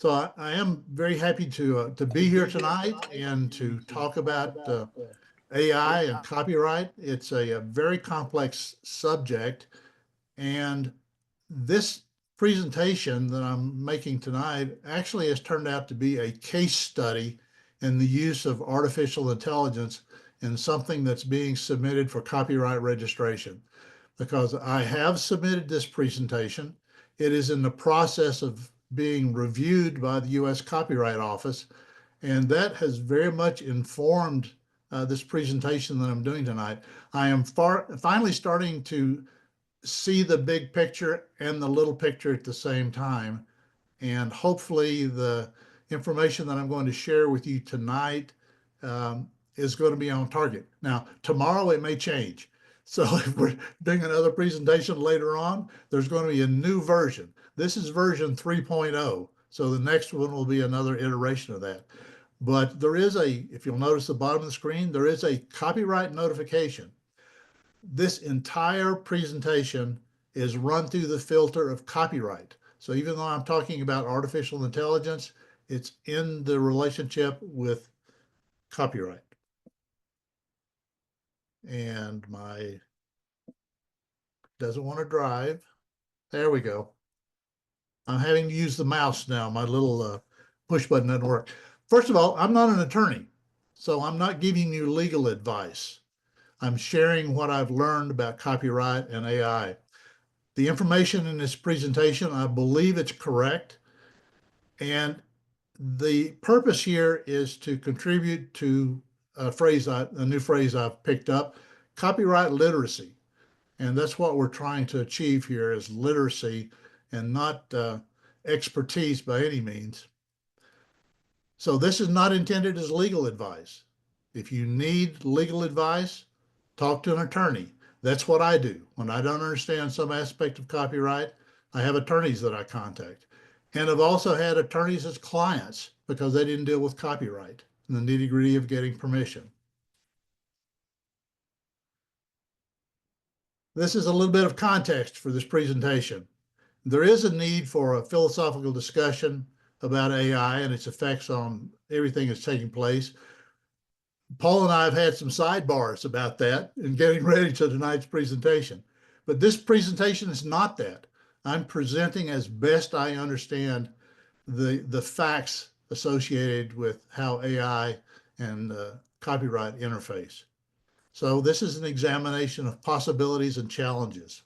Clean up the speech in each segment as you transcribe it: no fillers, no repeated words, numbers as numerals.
So I am very happy to be here tonight and to talk about AI and copyright. It's a very complex subject, and this presentation that I'm making tonight actually has turned out to be a case study in the use of artificial intelligence in something that's being submitted for copyright registration. Because I have submitted this presentation. It is in the process of being reviewed by the U.S. Copyright Office, and that has very much informed this presentation that I'm doing tonight. I am finally starting to see the big picture and the little picture at the same time, and hopefully the information that I'm going to share with you tonight is going to be on target. Now, tomorrow it may change. So if we're doing another presentation later on, there's going to be a new version. This is version 3.0. So the next one will be another iteration of that. But there is if you'll notice the bottom of the screen, there is a copyright notification. This entire presentation is run through the filter of copyright. So even though I'm talking about artificial intelligence, it's in the relationship with copyright. And my doesn't want to drive. There we go. I'm having to use the mouse now. My little push button doesn't work. First of all, I'm not an attorney, so I'm not giving you legal advice. I'm sharing what I've learned about copyright and AI. The information in this presentation, I believe it's correct. And the purpose here is to contribute to a new phrase I've picked up, copyright literacy. And that's what we're trying to achieve here is literacy and not expertise by any means. So this is not intended as legal advice. If you need legal advice, talk to an attorney. That's what I do. When I don't understand some aspect of copyright, I have attorneys that I contact. And I've also had attorneys as clients because they didn't deal with copyright and the nitty-gritty of getting permission. This is a little bit of context for this presentation. There is a need for a philosophical discussion about AI and its effects on everything that's taking place. Paul and I have had some sidebars about that in getting ready to tonight's presentation. But this presentation is not that. I'm presenting as best I understand the facts associated with how AI and copyright interface. So this is an examination of possibilities and challenges.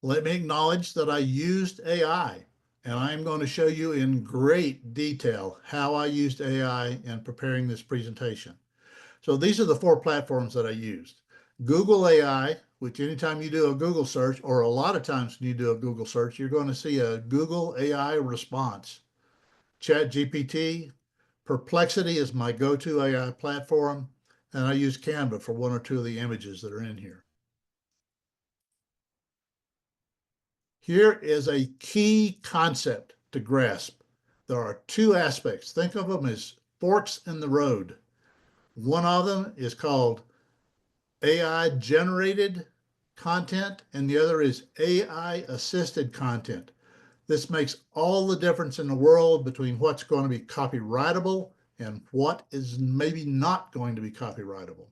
Let me acknowledge that I used AI, and I'm going to show you in great detail how I used AI in preparing this presentation. So these are the 4 platforms that I used. Google AI, which anytime you do a Google search, or a lot of times when you do a Google search, you're going to see a Google AI response. ChatGPT, Perplexity is my go-to AI platform, and I use Canva for 1 or 2 of the images that are in here. Here is a key concept to grasp. There are 2 aspects. Think of them as forks in the road. One of them is called AI generated content, and the other is AI assisted content. This makes all the difference in the world between what's going to be copyrightable and what is maybe not going to be copyrightable.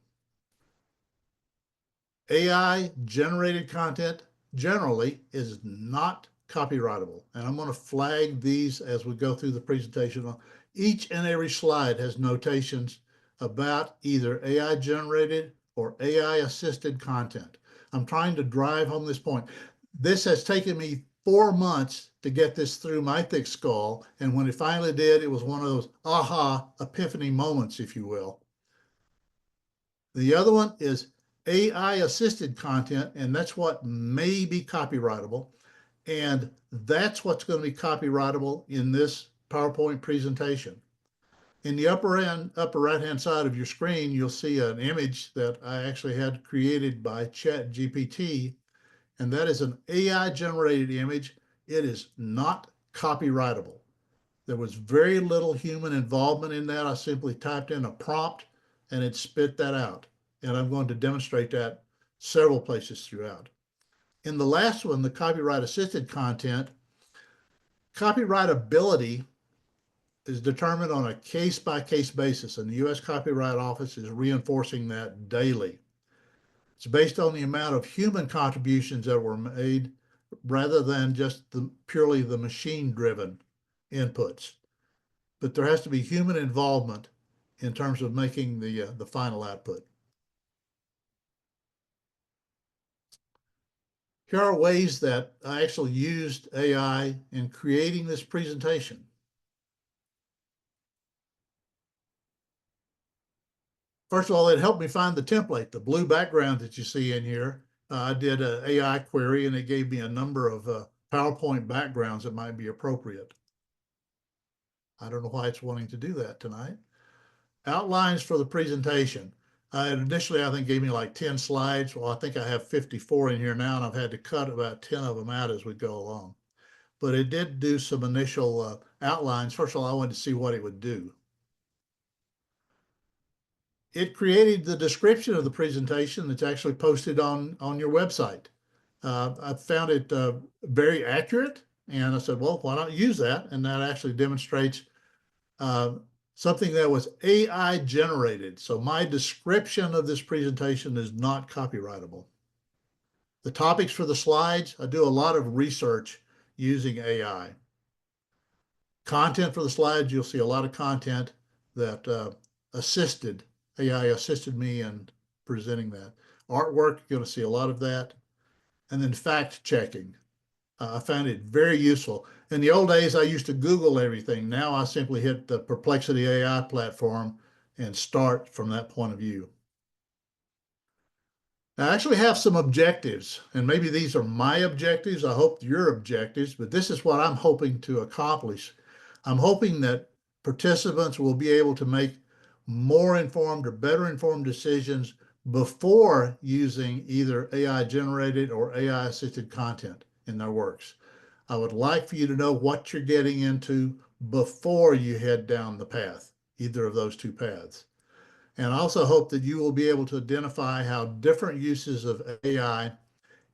AI generated content generally is not copyrightable. And I'm going to flag these as we go through the presentation. Each and every slide has notations about either AI generated or AI assisted content. I'm trying to drive home this point. This has taken me 4 months to get this through my thick skull. And when it finally did, it was one of those aha epiphany moments, if you will. The other one is AI assisted content, and that's what may be copyrightable. And that's what's going to be copyrightable in this PowerPoint presentation. In the upper right-hand side of your screen, you'll see an image that I actually had created by ChatGPT, and that is an AI-generated image. It is not copyrightable. There was very little human involvement in that. I simply typed in a prompt, and it spit that out. And I'm going to demonstrate that several places throughout. in the last one, the copyright assisted content, copyrightability is determined on a case-by-case basis, and the U.S. Copyright Office is reinforcing that daily. It's based on the amount of human contributions that were made rather than just purely the machine-driven inputs. But there has to be human involvement in terms of making the final output. Here are ways that I actually used AI in creating this presentation. First of all, it helped me find the template, the blue background that you see in here. I did an AI query and it gave me a number of PowerPoint backgrounds that might be appropriate. I don't know why it's wanting to do that tonight. Outlines for the presentation. Initially, I think gave me like 10 slides. Well, I think I have 54 in here now, and I've had to cut about 10 of them out as we go along. But it did do some initial outlines. First of all, I wanted to see what it would do. It created the description of the presentation that's actually posted on your website. I found it very accurate, and I said, well, why not use that? And that actually demonstrates something that was AI generated. So my description of this presentation is not copyrightable. The topics for the slides, I do a lot of research using AI. Content for the slides, you'll see a lot of content that AI assisted me in presenting that. Artwork, you're going to see a lot of that. And then fact checking. I found it very useful. In the old days, I used to Google everything. Now I simply hit the Perplexity AI platform and start from that point of view. Now, I actually have some objectives, and maybe these are my objectives. I hope your objectives, but this is what I'm hoping to accomplish. I'm hoping that participants will be able to make more informed or better informed decisions before using either AI generated or AI assisted content in their works. I would like for you to know what you're getting into before you head down the path, either of those two paths. And I also hope that you will be able to identify how different uses of AI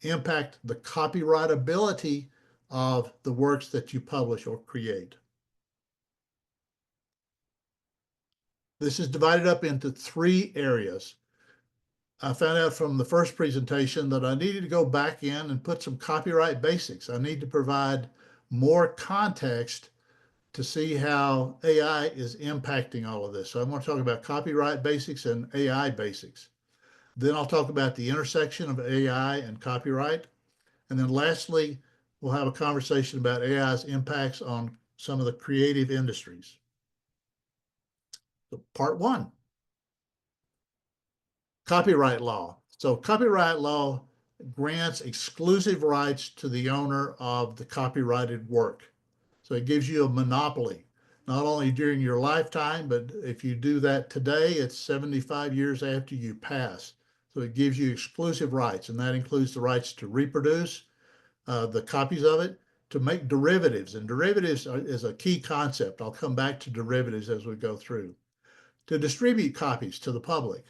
impact the copyrightability of the works that you publish or create. This is divided up into 3 areas. I found out from the first presentation that I needed to go back in and put some copyright basics. I need to provide more context to see how AI is impacting all of this. So I'm going to talk about copyright basics and AI basics. Then I'll talk about the intersection of AI and copyright. And then lastly, we'll have a conversation about AI's impacts on some of the creative industries. So part 1. Copyright law. So copyright law grants exclusive rights to the owner of the copyrighted work. So it gives you a monopoly, not only during your lifetime, but if you do that today, it's 75 years after you pass. So it gives you exclusive rights, and that includes the rights to reproduce the copies of it, to make derivatives. And derivatives is a key concept. I'll come back to derivatives as we go through. To distribute copies to the public.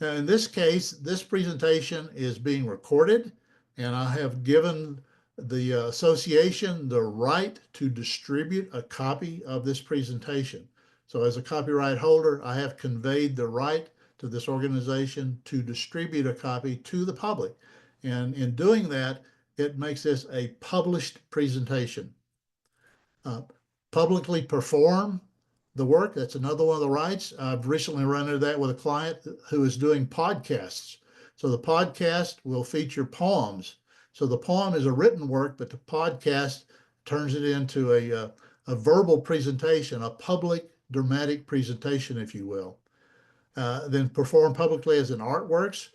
Now, in this case, this presentation is being recorded, and I have given the association the right to distribute a copy of this presentation. So as a copyright holder, I have conveyed the right to this organization to distribute a copy to the public. And in doing that, it makes this a published presentation. Publicly perform the work, that's another one of the rights. I've recently run into that with a client who is doing podcasts. So the podcast will feature poems. So the poem is a written work, but the podcast turns it into a verbal presentation, a public dramatic presentation, if you will. Then perform publicly as an artworks.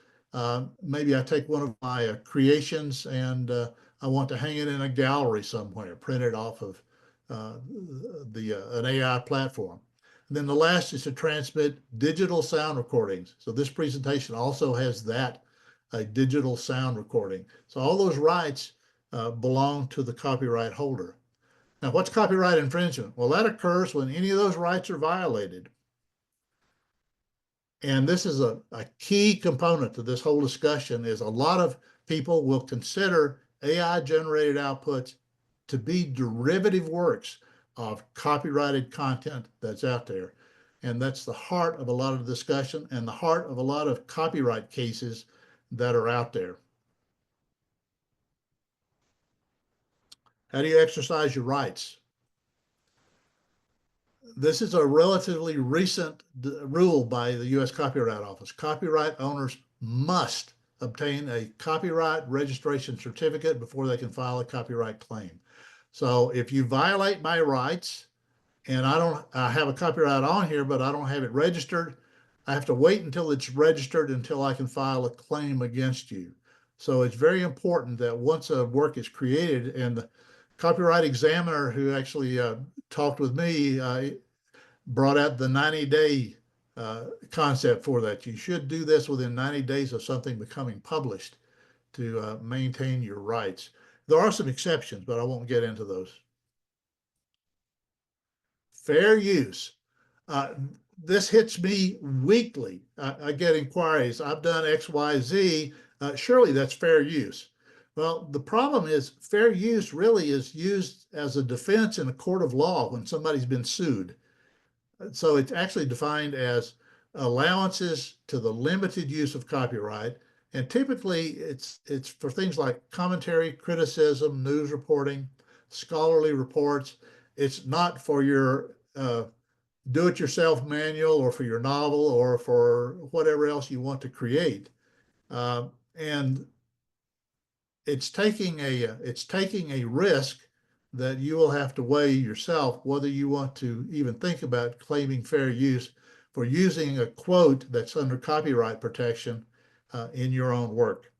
Maybe I take one of my creations and I want to hang it in a gallery somewhere, print it off of an AI platform. And then the last is to transmit digital sound recordings. So this presentation also has that, a digital sound recording. So all those rights belong to the copyright holder. Now, what's copyright infringement? Well, that occurs when any of those rights are violated. And this is a key component to this whole discussion is a lot of people will consider AI generated outputs to be derivative works of copyrighted content that's out there. And that's the heart of a lot of the discussion and the heart of a lot of copyright cases that are out there. How do you exercise your rights? This is a relatively recent rule by the U.S. Copyright Office. Copyright owners must obtain a copyright registration certificate before they can file a copyright claim. So if you violate my rights, and I have a copyright on here, but I don't have it registered, I have to wait until it's registered until I can file a claim against you. So it's very important that once a work is created, and the copyright examiner who actually talked with me brought out the 90-day concept for that. You should do this within 90 days of something becoming published to maintain your rights. There are some exceptions, but I won't get into those. Fair use. This hits me weekly. I get inquiries. I've done X, Y, Z. Surely that's fair use. Well, the problem is fair use really is used as a defense in a court of law when somebody's been sued. So it's actually defined as allowances to the limited use of copyright. And typically it's for things like commentary, criticism, news reporting, scholarly reports. It's not for your do-it-yourself manual or for your novel or for whatever else you want to create. And it's taking a risk that you will have to weigh yourself whether you want to even think about claiming fair use for using a quote that's under copyright protection in your own work.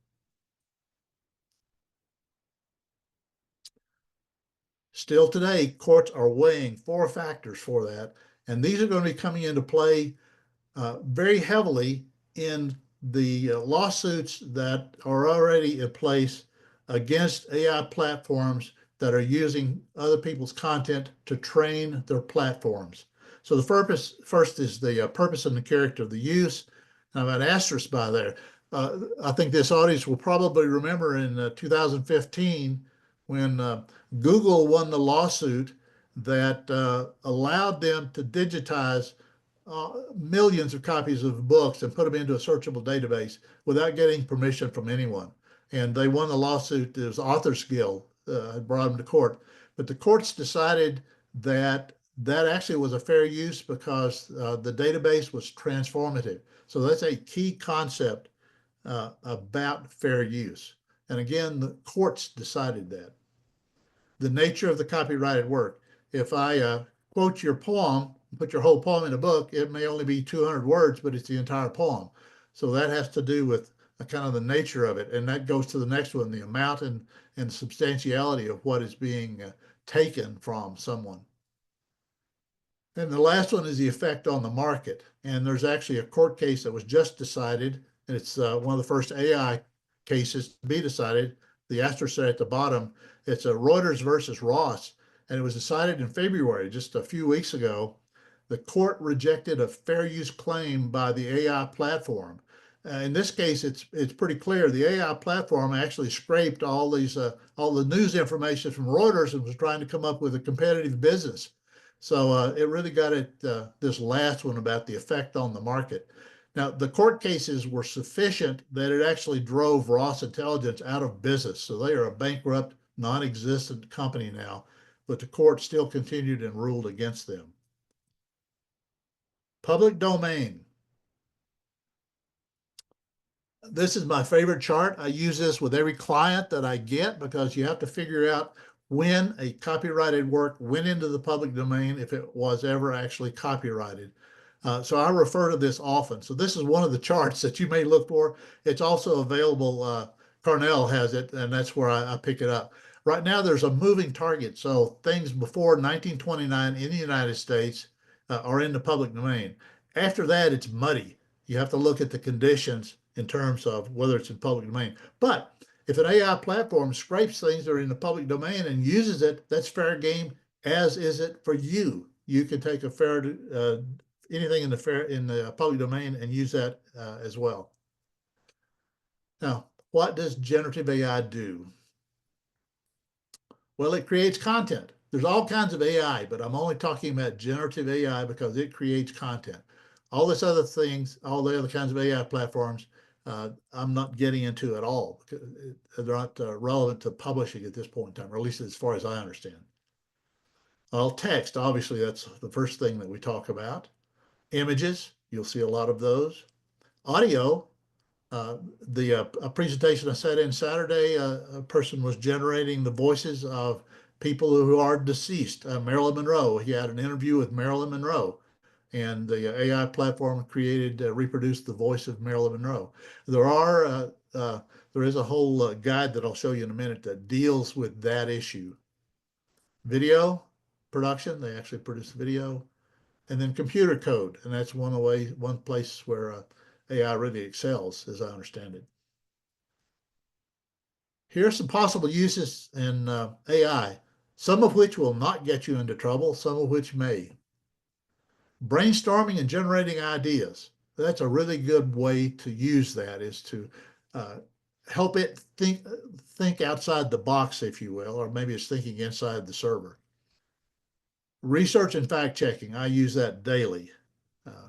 Still today, courts are weighing 4 factors for that, and these are going to be coming into play very heavily in the lawsuits that are already in place against AI platforms that are using other people's content to train their platforms. So the first is the purpose and the character of the use. And I've got asterisk by there. I think this audience will probably remember in 2015 when Google won the lawsuit that allowed them to digitize millions of copies of books and put them into a searchable database without getting permission from anyone. And they won the lawsuit. It was Authors Guild brought them to court. But the courts decided that that actually was a fair use because the database was transformative. So that's a key concept about fair use. And again, the courts decided that. The nature of the copyrighted work. If I quote your poem, put your whole poem in a book, it may only be 200 words, but it's the entire poem. So that has to do with kind of the nature of it. And that goes to the next one, the amount and substantiality of what is being taken from someone. And the last one is the effect on the market. And there's actually a court case that was just decided, and it's one of the first AI cases to be decided. The asterisk at the bottom, it's a Reuters versus Ross, and it was decided in February, just a few weeks ago. The court rejected a fair use claim by the AI platform. In this case, it's pretty clear. The AI platform actually scraped all the news information from Reuters and was trying to come up with a competitive business. So it really got at this last one about the effect on the market. Now, the court cases were sufficient that it actually drove Ross Intelligence out of business. So they are a bankrupt, non-existent company now, but the court still continued and ruled against them. Public domain. This is my favorite chart. I use this with every client that I get because you have to figure out when a copyrighted work went into the public domain if it was ever actually copyrighted. So I refer to this often. So this is one of the charts that you may look for. It's also available. Cornell has it, and that's where I pick it up. Right now, there's a moving target. So things before 1929 in the United States are in the public domain. After that, it's muddy. You have to look at the conditions in terms of whether it's in public domain. But if an AI platform scrapes things that are in the public domain and uses it, that's fair game, as is it for you. You can take a fair anything in the public domain and use that as well. Now, what does generative AI do? Well, it creates content. There's all kinds of AI, but I'm only talking about generative AI because it creates content. All this other things, all the other kinds of AI platforms, I'm not getting into at all because they're not relevant to publishing at this point in time, or at least as far as I understand. Well, text, obviously, that's the first thing that we talk about. Images, you'll see a lot of those. Audio, the a presentation I sat in Saturday, a person was generating the voices of people who are deceased. Marilyn Monroe, he had an interview with Marilyn Monroe, and the AI platform created, reproduced the voice of Marilyn Monroe. There are there is a whole guide that I'll show you in a minute that deals with that issue. Video production, they actually produce video, and then computer code, and that's one place where AI really excels, as I understand it. Here are some possible uses in AI, some of which will not get you into trouble, some of which may. Brainstorming and generating ideas. That's a really good way to use that, is to uh, help it think outside the box, if you will, or maybe it's thinking inside the server. Research and fact checking. I use that daily. Uh,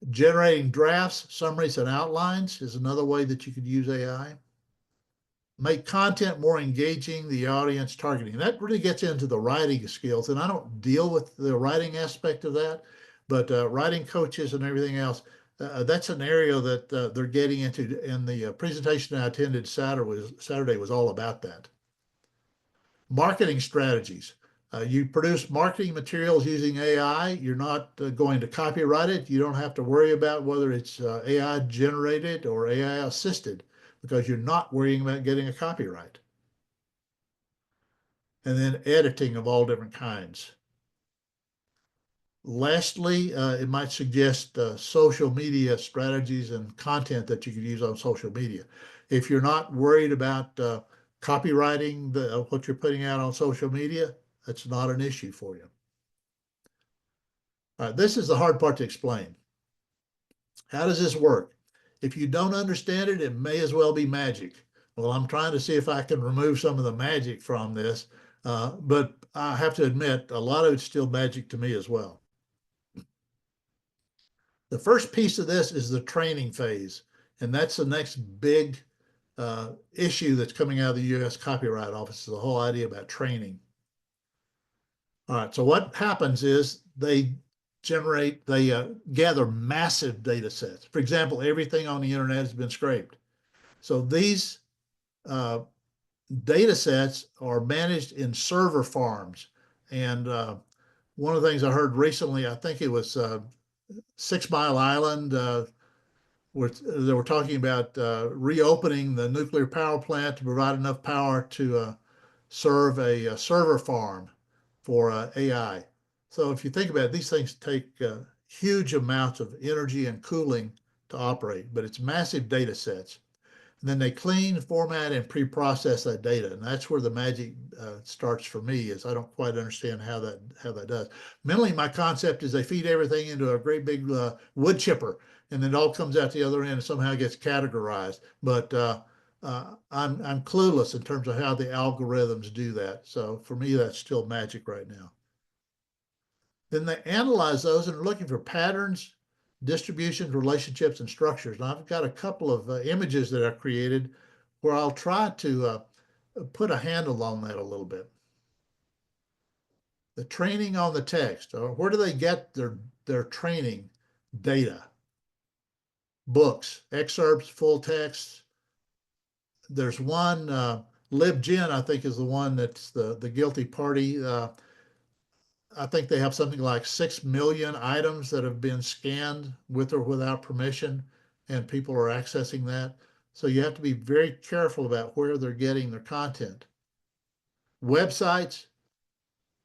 Generating drafts, summaries, and outlines is another way that you could use AI. Make content more engaging, the audience targeting. That really gets into the writing skills, and I don't deal with the writing aspect of that, but writing coaches and everything else, that's an area that they're getting into, and the presentation I attended Saturday was all about that. Marketing strategies. You produce marketing materials using AI. You're not going to copyright it. You don't have to worry about whether it's AI generated or AI assisted because you're not worrying about getting a copyright. And then editing of all different kinds. Lastly, it might suggest social media strategies and content that you could use on social media. If you're not worried about copywriting what you're putting out on social media, that's not an issue for you. All right, this is the hard part to explain. How does this work? If you don't understand it, it may as well be magic. Well, I'm trying to see if I can remove some of the magic from this, but I have to admit, a lot of it's still magic to me as well. The first piece of this is the training phase, and that's the next big issue that's coming out of the U.S. Copyright Office, is the whole idea about training. All right, so what happens is they gather massive data sets. For example, everything on the internet has been scraped. So these data sets are managed in server farms. And one of the things I heard recently, I think it was 6 Mile Island, where they were talking about reopening the nuclear power plant to provide enough power to serve a server farm for AI. So if you think about it, these things take huge amounts of energy and cooling to operate, but it's massive data sets. And then they clean, format, and pre-process that data, and that's where the magic starts for me. Is I don't quite understand how that does. Mentally, my concept is they feed everything into a great big wood chipper, and then it all comes out the other end and somehow gets categorized. But I'm clueless in terms of how the algorithms do that. So for me, that's still magic right now. Then they analyze those and are looking for patterns, distributions, relationships, and structures. And I've got a couple of images that I've created where I'll try to put a handle on that a little bit. The training on the text, or where do they get their training data? Books, excerpts, full text. There's one, LibGen, I think, is the one that's the guilty party. I think they have something like 6 million items that have been scanned with or without permission, and people are accessing that. So you have to be very careful about where they're getting their content. Websites,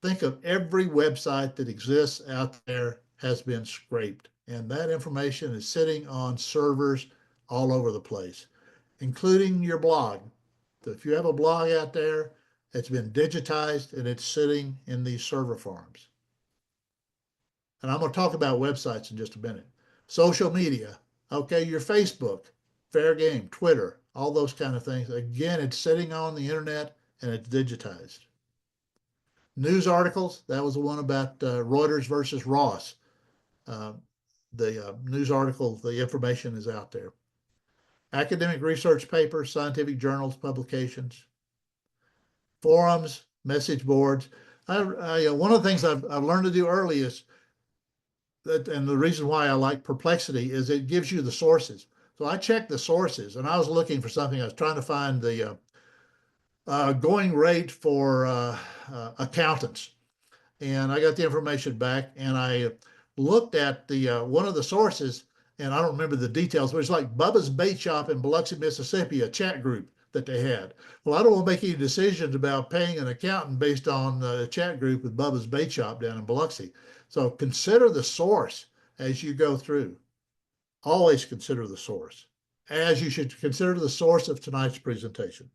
think of every website that exists out there has been scraped, and that information is sitting on servers all over the place, including your blog. So if you have a blog out there, it's been digitized and it's sitting in these server farms. And I'm going to talk about websites in just a minute. Social media, okay, your Facebook, fair game, Twitter, all those kind of things. Again, it's sitting on the internet and it's digitized. News articles, that was the one about Reuters versus Ross. The news article, the information is out there. Academic research papers, scientific journals, publications, forums, message boards. One of the things I've learned to do early is that, and the reason why I like Perplexity is it gives you the sources. So I checked the sources, and I was looking for something. I was trying to find the going rate for accountants, and I got the information back, and I looked at the one of the sources, and I don't remember the details, but it's like Bubba's Bait Shop in Biloxi, Mississippi, a chat group that they had. Well, I don't want to make any decisions about paying an accountant based on a chat group with Bubba's Bait Shop down in Biloxi. So consider the source as you go through. Always consider the source, as you should consider the source of tonight's presentation.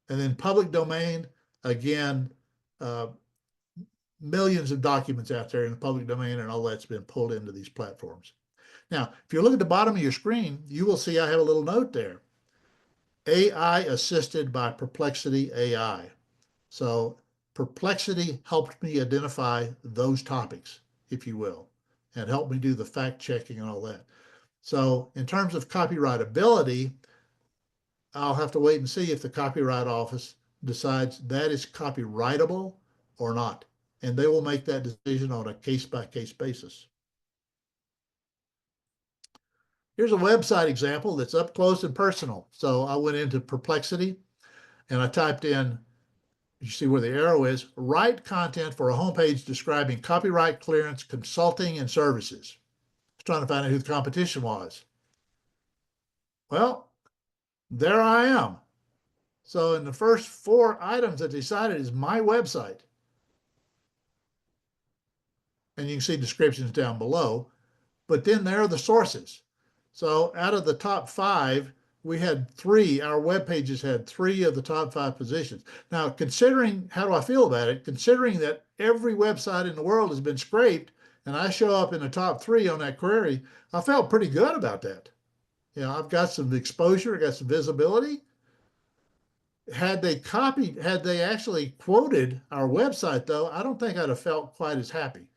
And then public domain, again, millions of documents out there in the public domain, and all that's been pulled into these platforms. Now, if you look at the bottom of your screen, you will see I have a little note there. AI assisted by Perplexity AI. So Perplexity helped me identify those topics, if you will, and helped me do the fact checking and all that. So in terms of copyrightability, I'll have to wait and see if the Copyright Office decides that is copyrightable or not. And they will make that decision on a case-by-case basis. Here's a website example that's up close and personal. So I went into Perplexity and I typed in, you see where the arrow is, write content for a homepage describing copyright clearance, consulting, and services. I was trying to find out who the competition was. Well, there I am. So in the first 4 items that they cited is my website. And you can see descriptions down below. But then there are the sources. So out of the top 5, we had 3, our web pages had 3 of the top 5 positions. Now, considering, how do I feel about it? Considering that every website in the world has been scraped and I show up in the top 3 on that query, I felt pretty good about that. You know, I've got some exposure, I got some visibility. Had they actually quoted our website though, I don't think I'd have felt quite as happy.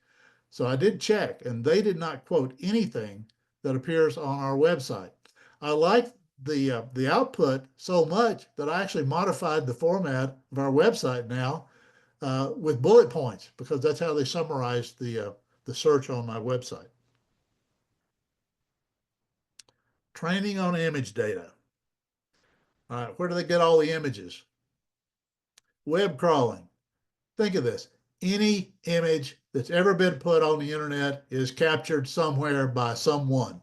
So I did check, and they did not quote anything that appears on our website. I like the output so much that I actually modified the format of our website now with bullet points, because that's how they summarize the search on my website. Training on image data. All right, where do they get all the images? Web crawling. Think of this. Any image that's ever been put on the internet is captured somewhere by someone.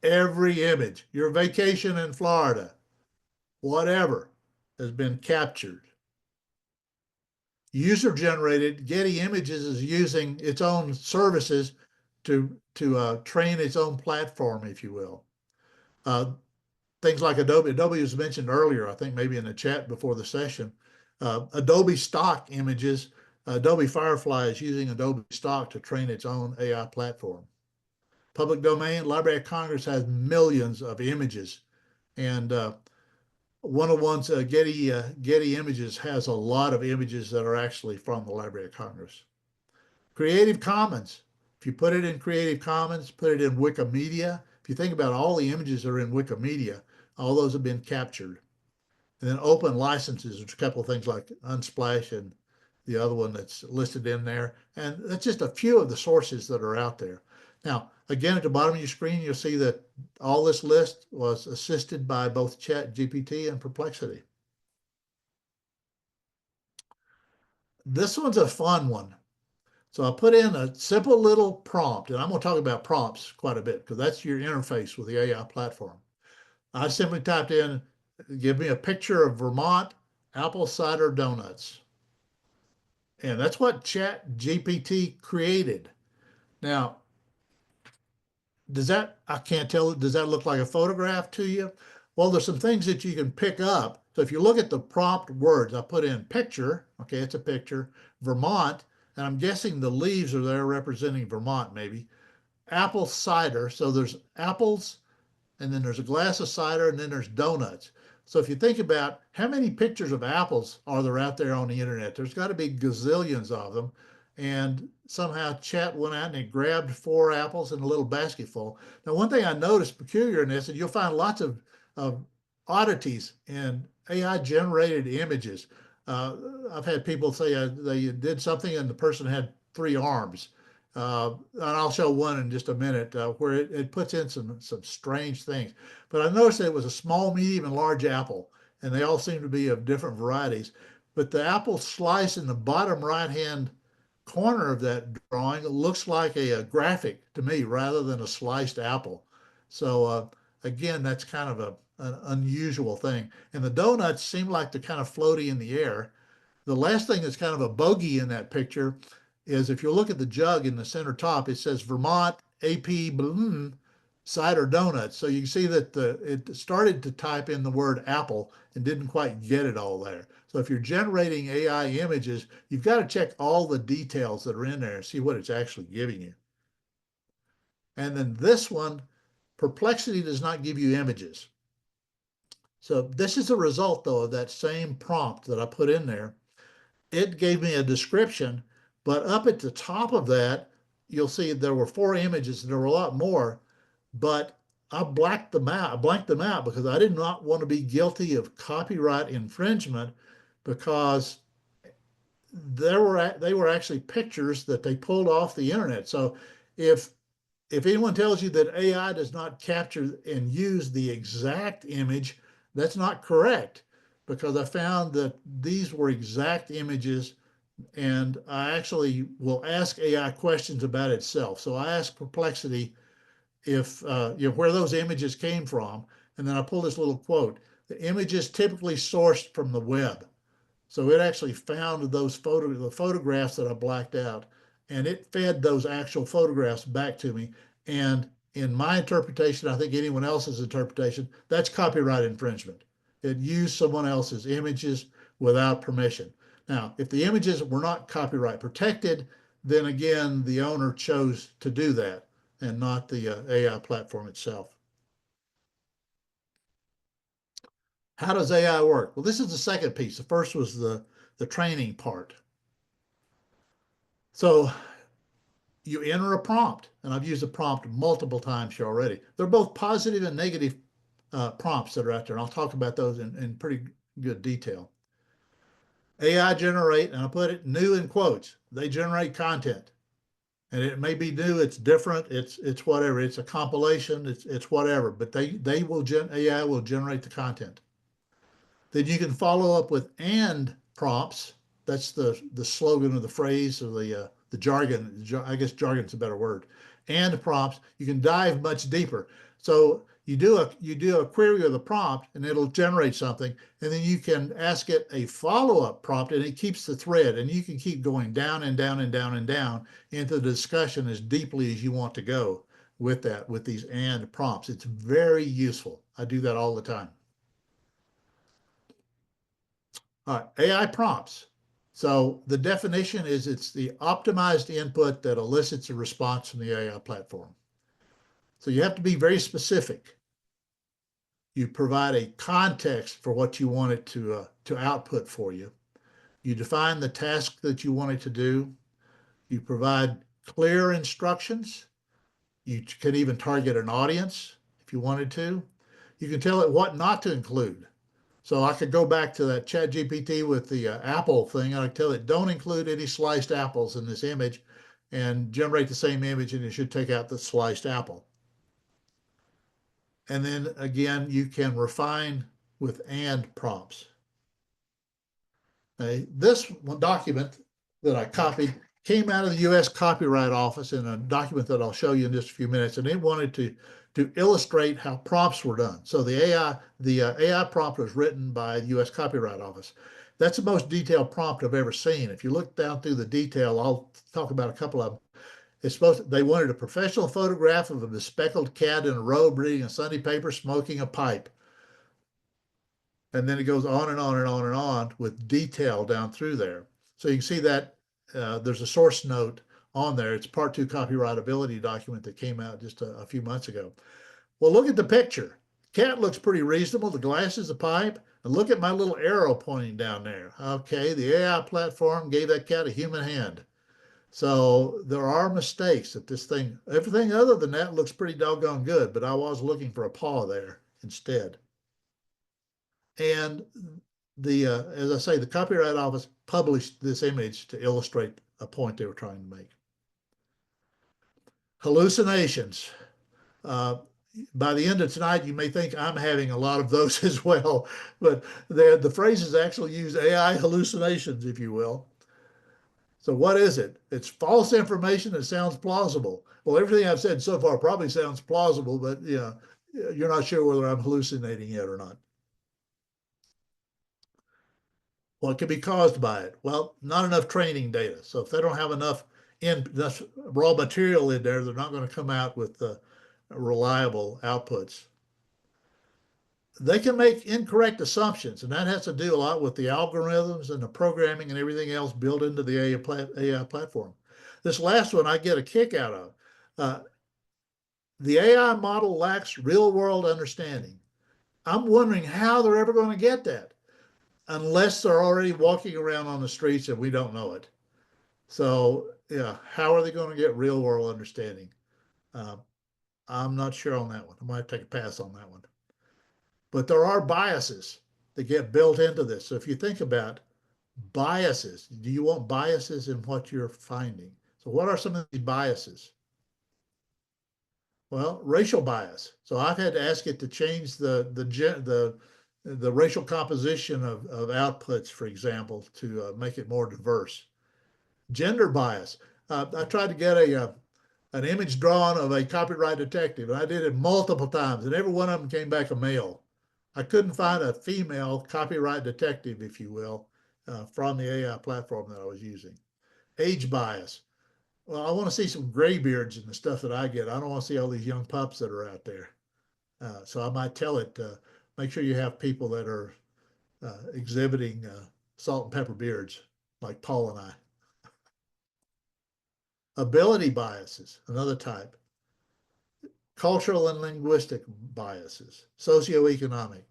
Every image, your vacation in Florida, whatever, has been captured. User-generated, Getty Images is using its own services to train its own platform, if you will. Things like Adobe. Adobe was mentioned earlier, I think maybe in the chat before the session. Adobe stock images, Adobe Firefly is using Adobe stock to train its own AI platform. Public domain, Library of Congress has millions of images. And one of the ones, Getty Images has a lot of images that are actually from the Library of Congress. Creative Commons. If you put it in Creative Commons, put it in Wikimedia. If you think about all the images that are in Wikimedia, all those have been captured. And then open licenses, there's a couple of things like Unsplash and the other one that's listed in there. And that's just a few of the sources that are out there. Now, again, at the bottom of your screen, you'll see that all this list was assisted by both ChatGPT and Perplexity. This one's a fun one. So I put in a simple little prompt, and I'm going to talk about prompts quite a bit because that's your interface with the AI platform. I simply typed in, give me a picture of Vermont apple cider donuts. And that's what ChatGPT created. Now, I can't tell, does that look like a photograph to you? Well, there's some things that you can pick up. So if you look at the prompt words, I put in picture, okay, it's a picture, Vermont, and I'm guessing the leaves are there representing Vermont maybe. Apple cider, so there's apples, and then there's a glass of cider, and then there's donuts. So if you think about how many pictures of apples are there out there on the internet, there's got to be gazillions of them. And somehow chat went out and it grabbed 4 apples in a little basketful. Now, one thing I noticed peculiar in this, and you'll find lots of oddities in AI generated images. I've had people say they did something and the person had 3 arms. And I'll show one in just a minute where it puts in some strange things. But I noticed that it was a small, medium, and large apple, and they all seem to be of different varieties. But the apple slice in the bottom right-hand corner of that drawing looks like a graphic to me rather than a sliced apple. So again, that's kind of an unusual thing. And the donuts seem like they're kind of floaty in the air. The last thing that's kind of a bogey in that picture is if you look at the jug in the center top, it says Vermont AP Balloon cider donuts. So you can see that it started to type in the word apple and didn't quite get it all there. So if you're generating AI images, you've got to check all the details that are in there and see what it's actually giving you. And then this one, Perplexity does not give you images. So this is a result, though, of that same prompt that I put in there. It gave me a description, but up at the top of that, you'll see there were 4 images, and there were a lot more, but I blanked them out. I blanked them out because I did not want to be guilty of copyright infringement, because they were actually pictures that they pulled off the internet. So if anyone tells you that AI does not capture and use the exact image, that's not correct, because I found that these were exact images, and I actually will ask AI questions about itself. So I asked Perplexity if where those images came from, and then I pull this little quote: "The images typically sourced from the web." So it actually found the photographs that I blacked out, and it fed those actual photographs back to me. And in my interpretation, I think anyone else's interpretation, that's copyright infringement. It used someone else's images without permission. Now, if the images were not copyright protected, then again, the owner chose to do that and not the AI platform itself. How does AI work? Well, this is the second piece. The first was the training part. So you enter a prompt, and I've used a prompt multiple times here already. They're both positive and negative prompts that are out there, and I'll talk about those in pretty good detail. AI generate, and I put it new in quotes, they generate content. And it may be new, it's different, it's whatever, it's a compilation, it's whatever, but AI will generate the content. Then you can follow up with and prompts. That's the slogan of the phrase, or the jargon. I guess jargon's a better word. And prompts, you can dive much deeper. So you do a query of the prompt, and it'll generate something, and then you can ask it a follow-up prompt, and it keeps the thread, and you can keep going down and down and down and down into the discussion as deeply as you want to go with these and prompts. It's very useful. I do that all the time. AI prompts. So the definition is it's the optimized input that elicits a response from the AI platform. So you have to be very specific. You provide a context for what you want it to output for you. You define the task that you want it to do. You provide clear instructions. You can even target an audience if you wanted to. You can tell it what not to include. So I could go back to that ChatGPT with the apple thing, and I tell it, don't include any sliced apples in this image, and generate the same image, and it should take out the sliced apple. And then again, you can refine with and prompts. This one document that I copied came out of the U.S. Copyright Office in a document that I'll show you in just a few minutes, and it wanted to illustrate how prompts were done. So the AI prompt was written by the U.S. Copyright Office. That's the most detailed prompt I've ever seen. If you look down through the detail, I'll talk about a couple of them. They wanted a professional photograph of a bespectacled cat in a robe reading a Sunday paper, smoking a pipe. And then it goes on and on and on and on with detail down through there. So you can see that there's a source note on there. It's Part 2 copyrightability document that came out just a few months ago. Well, look at the picture. cat looks pretty reasonable. The glass is a pipe. And look at my little arrow pointing down there. Okay, the AI platform gave that cat a human hand. So there are mistakes that this thing, everything other than that looks pretty doggone good, but I was looking for a paw there instead. And as I say, the Copyright Office published this image to illustrate a point they were trying to make. Hallucinations. Uh, by the end of tonight, you may think I'm having a lot of those as well, but the phrases actually use AI hallucinations, if you will. So what is it? It's false information that sounds plausible. Well, everything I've said so far probably sounds plausible, but you're not sure whether I'm hallucinating yet or not. What could be caused by it? Well, not enough training data. So if they don't have enough raw material in there, they're not going to come out with reliable outputs. They can make incorrect assumptions, and that has to do a lot with the algorithms and the programming and everything else built into the AI platform. This last one I get a kick out of. The AI model lacks real-world understanding. I'm wondering how they're ever going to get that, unless they're already walking around on the streets and we don't know it. So, yeah, how are they going to get real world understanding? I'm not sure on that one. I might take a pass on that one. But there are biases that get built into this. So if you think about biases, do you want biases in what you're finding? So what are some of these biases? Well, racial bias. So I've had to ask it to change the racial composition of outputs, for example, to make it more diverse. Gender bias. I tried to get an image drawn of a copyright detective, and I did it multiple times, and every one of them came back a male. I couldn't find a female copyright detective, if you will, from the AI platform that I was using. Age bias. Well, I want to see some graybeards in the stuff that I get. I don't want to see all these young pups that are out there. So I might tell it, make sure you have people that are exhibiting salt and pepper beards, like Paul and I. Ability biases, another type. Cultural and linguistic biases, socioeconomic,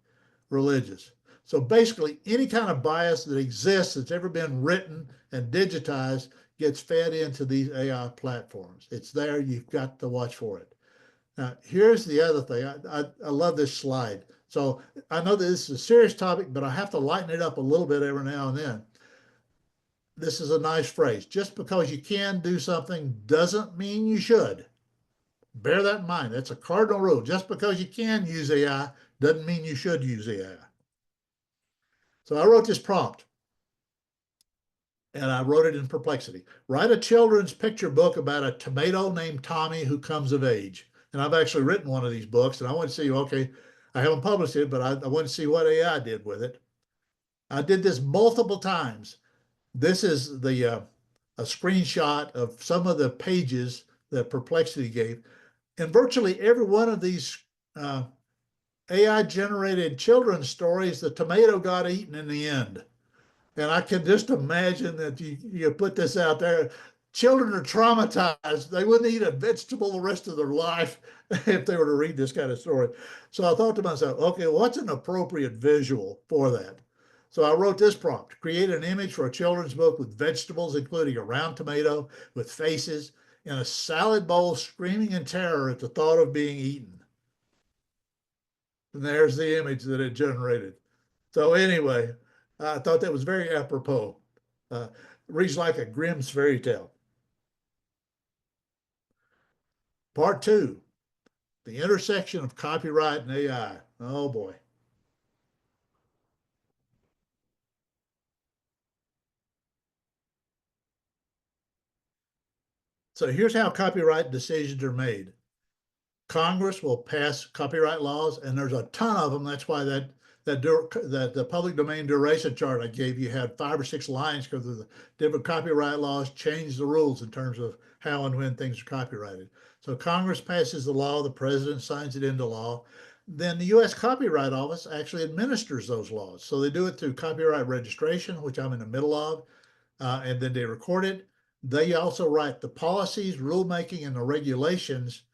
religious. So basically, any kind of bias that exists that's ever been written and digitized gets fed into these AI platforms. It's there. You've got to watch for it. Now, here's the other thing. I love this slide. So I know that this is a serious topic, but I have to lighten it up a little bit every now and then. This is a nice phrase. Just because you can do something doesn't mean you should. Bear that in mind. That's a cardinal rule. Just because you can use AI doesn't mean you should use AI. So I wrote this prompt, and I wrote it in Perplexity. Write a children's picture book about a tomato named Tommy who comes of age. And I've actually written one of these books, and I want to see, okay, I haven't published it, but I want to see what AI did with it. I did this multiple times. This is a screenshot of some of the pages that Perplexity gave. And virtually every one of these AI-generated children's stories, the tomato got eaten in the end. And I can just imagine that you put this out there. Children are traumatized. They wouldn't eat a vegetable the rest of their life if they were to read this kind of story. So I thought to myself, okay, what's an appropriate visual for that? So I wrote this prompt: create an image for a children's book with vegetables, including a round tomato with faces, in a salad bowl screaming in terror at the thought of being eaten. And there's the image that it generated. So anyway, I thought that was very apropos. Reads like a Grimm's fairy tale. Part 2, the intersection of copyright and AI. Oh boy. So here's how copyright decisions are made. Congress will pass copyright laws, and there's a ton of them. That's why that the public domain duration chart I gave you had 5 or 6 lines because of the different copyright laws change the rules in terms of how and when things are copyrighted. So Congress passes the law, the president signs it into law. Then the U.S. Copyright Office actually administers those laws. So they do it through copyright registration, which I'm in the middle of, and then they record it. They also write the policies, rulemaking, and the regulations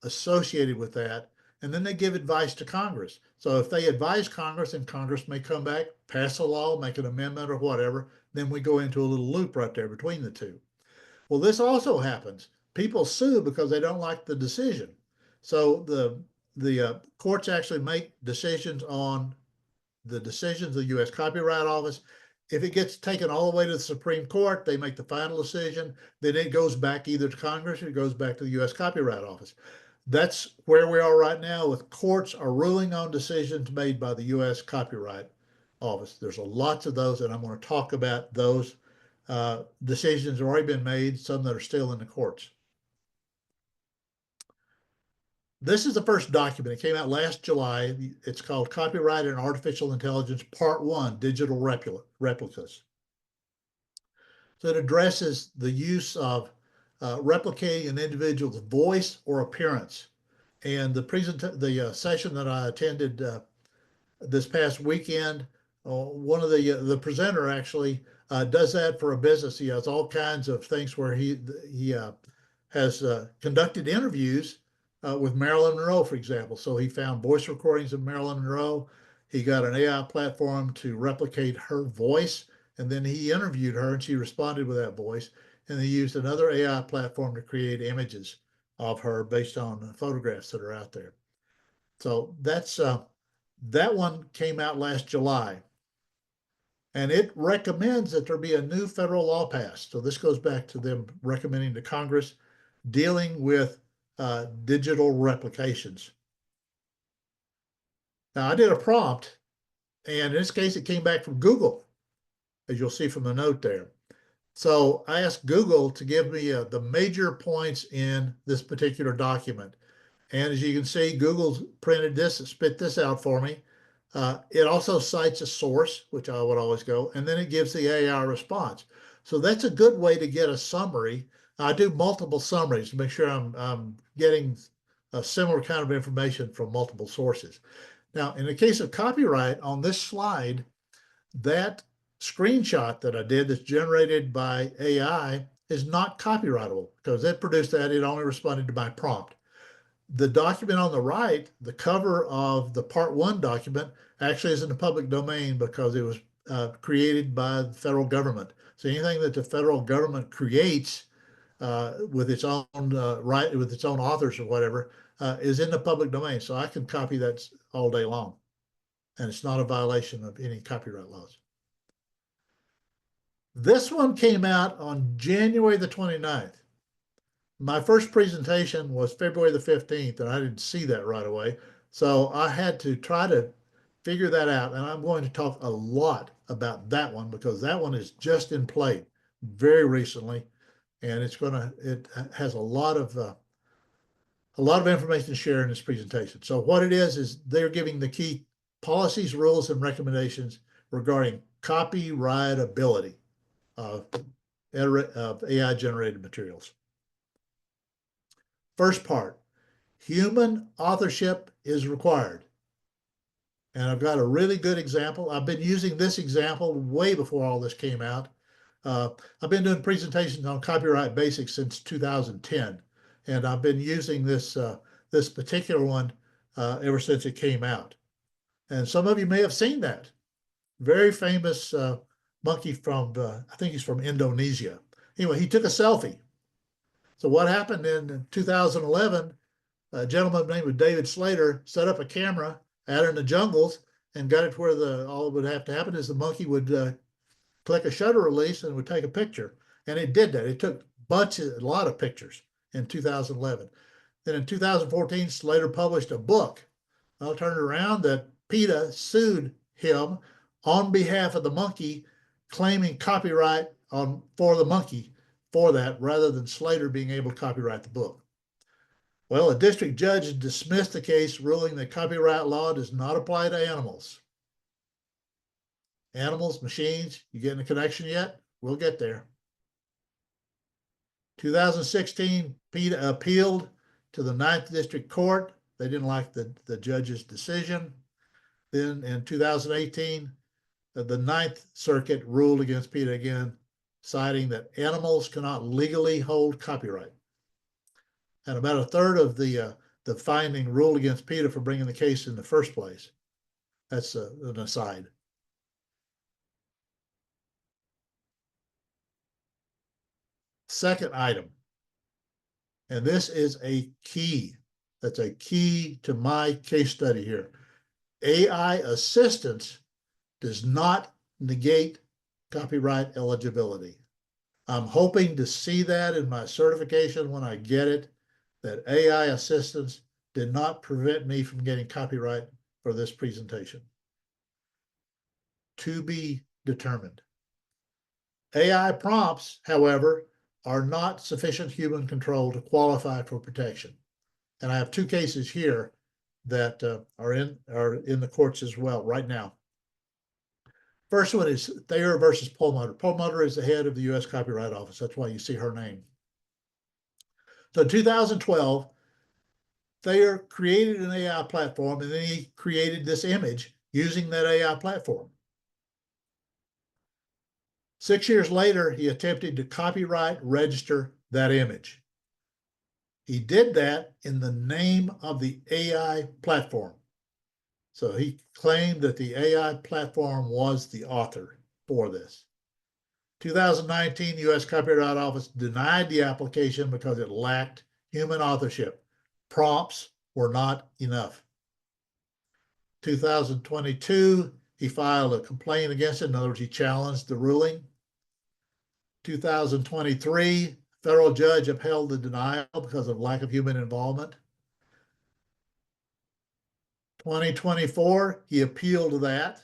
associated with that. and then they give advice to Congress. So if they advise Congress, and Congress may come back, pass a law, make an amendment or whatever, then we go into a little loop right there between the two. Well, this also happens. People sue because they don't like the decision. So the courts actually make decisions on the decisions of the U.S. Copyright Office. If it gets taken all the way to the Supreme Court, they make the final decision. Then it goes back either to Congress or it goes back to the U.S. Copyright Office. That's where we are right now with courts are ruling on decisions made by the U.S. Copyright Office. There's lots of those, and I'm going to talk about those decisions that have already been made, some that are still in the courts. This is the first document. It came out last July. It's called Copyright and Artificial Intelligence Part 1, Digital Replicas. So it addresses the use of replicating an individual's voice or appearance. And the session that I attended this past weekend, one of the presenter actually does that for a business. He has all kinds of things where he has conducted interviews with Marilyn Monroe, for example. So he found voice recordings of Marilyn Monroe. He got an AI platform to replicate her voice, and then he interviewed her and she responded with that voice. And he used another AI platform to create images of her based on photographs that are out there. So that's that one came out last July. And it recommends that there be a new federal law passed. So this goes back to them recommending to Congress dealing with digital replications. Now, I did a prompt, and in this case, it came back from Google, as you'll see from the note there. So I asked Google to give me the major points in this particular document. And as you can see, Google's printed this, spit this out for me. It also cites a source, which I would always go, and then it gives the AI response. So that's a good way to get a summary. I do multiple summaries to make sure I'm getting a similar kind of information from multiple sources. Now, in the case of copyright, on this slide, that screenshot that I did that's generated by AI is not copyrightable because it produced that. It only responded to my prompt. The document on the right, the cover of the Part 1 document, actually is in the public domain because it was created by the federal government. So anything that the federal government creates with its own with its own authors or whatever, is in the public domain. So I can copy that all day long, and it's not a violation of any copyright laws. This one came out on January the 29th. My first presentation was February the 15th, and I didn't see that right away. So I had to try to figure that out. And I'm going to talk a lot about that one because that one is just in play very recently. And it has a lot of information to share in this presentation. So what it is they're giving the key policies, rules, and recommendations regarding copyrightability of AI-generated materials. First part, human authorship is required. And I've got a really good example. I've been using this example way before all this came out. I've been doing presentations on copyright basics since 2010, and I've been using this particular one ever since it came out. And some of you may have seen that. Very famous monkey from, I think he's from Indonesia. Anyway, he took a selfie. So what happened in 2011, a gentleman named David Slater set up a camera out in the jungles and got it to where all that would have to happen is the monkey would click a shutter release and would take a picture. And it did that. It took a lot of pictures in 2011. Then in 2014, Slater published a book. I'll turn it around that PETA sued him on behalf of the monkey, claiming copyright for the monkey for that rather than Slater being able to copyright the book. Well, a district judge dismissed the case, ruling that copyright law does not apply to animals. Animals, machines, you getting a connection yet? We'll get there. 2016, PETA appealed to the 9th District Court. They didn't like the judge's decision. Then in 2018, the 9th Circuit ruled against PETA again, citing that animals cannot legally hold copyright. And about a third of the the finding ruled against PETA for bringing the case in the first place. That's an aside. Second item, and this is a key. That's a key to my case study here. AI assistance does not negate copyright eligibility. I'm hoping to see that in my certification when I get it, that AI assistance did not prevent me from getting copyright for this presentation. To be determined. AI prompts, however, are not sufficient human control to qualify for protection. And I have two cases here that are in the courts as well right now. First one is Thayer versus Perlmutter. Perlmutter is the head of the U.S. Copyright Office. That's why you see her name. So in 2012, Thayer created an AI platform, and then he created this image using that AI platform. 6 years later, he attempted to copyright register that image. He did that in the name of the AI platform. So he claimed that the AI platform was the author for this. 2019, U.S. Copyright Office denied the application because it lacked human authorship. Prompts were not enough. 2022, he filed a complaint against it. In other words, he challenged the ruling. 2023, federal judge upheld the denial because of lack of human involvement. 2024, he appealed that.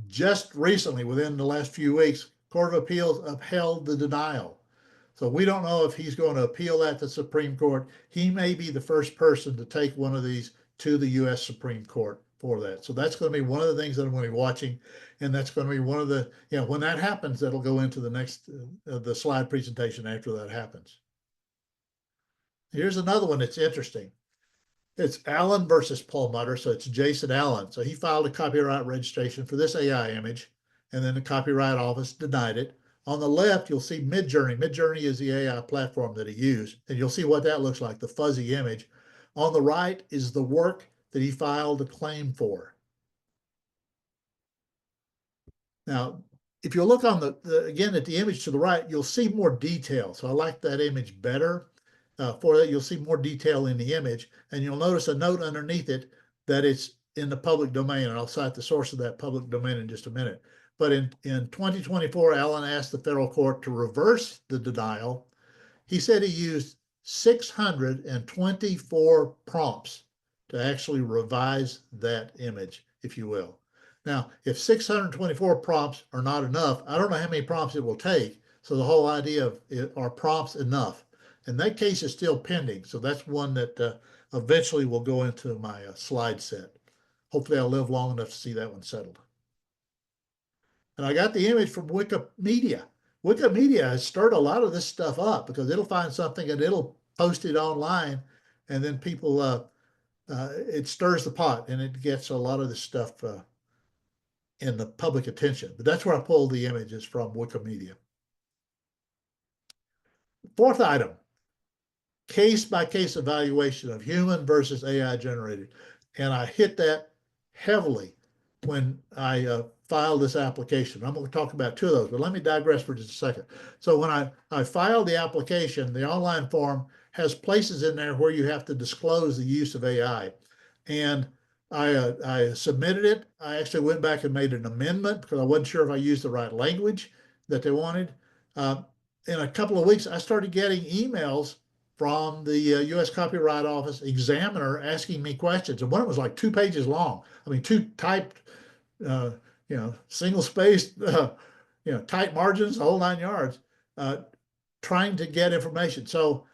Just recently, within the last few weeks, Court of Appeals upheld the denial. So we don't know if he's going to appeal that to the Supreme Court. He may be the first person to take one of these to the U.S. Supreme Court for that. So that's going to be one of the things that I'm going to be watching. And that's going to be one of the, when that happens, that'll go into the next, the slide presentation after that happens. Here's another one that's interesting. It's Allen versus Perlmutter, so it's Jason Allen. So he filed a copyright registration for this AI image, and then the Copyright Office denied it. On the left, you'll see Midjourney. Midjourney is the AI platform that he used, and you'll see what that looks like, the fuzzy image. On the right is the work that he filed a claim for. Now, if you look on again at the image to the right, you'll see more detail. So I like that image better. For that, you'll see more detail in the image, and you'll notice a note underneath it that it's in the public domain, and I'll cite the source of that public domain in just a minute. But in 2024, Allen asked the federal court to reverse the denial. He said he used 624 prompts to actually revise that image, if you will. Now, if 624 prompts are not enough, I don't know how many prompts it will take. So the whole idea of are prompts enough? And that case is still pending. So that's one that eventually will go into my slide set. Hopefully I'll live long enough to see that one settled. And I got the image from Wikimedia. Wikimedia has stirred a lot of this stuff up because it'll find something and it'll post it online, and then people, it stirs the pot and it gets a lot of this stuff in the public attention. But that's where I pulled the images from, Wikimedia. Fourth item, case-by-case evaluation of human versus AI generated. And I hit that heavily when I filed this application. I'm going to talk about two of those, but let me digress for just a second. So when I filed the application, the online form has places in there where you have to disclose the use of AI. And I submitted it. I actually went back and made an amendment because I wasn't sure if I used the right language that they wanted. In a couple of weeks, I started getting emails from the U.S. Copyright Office examiner asking me questions. And one was like 2 pages long. I mean, 2 typed, single-spaced, tight margins, the whole 9 yards, trying to get information. So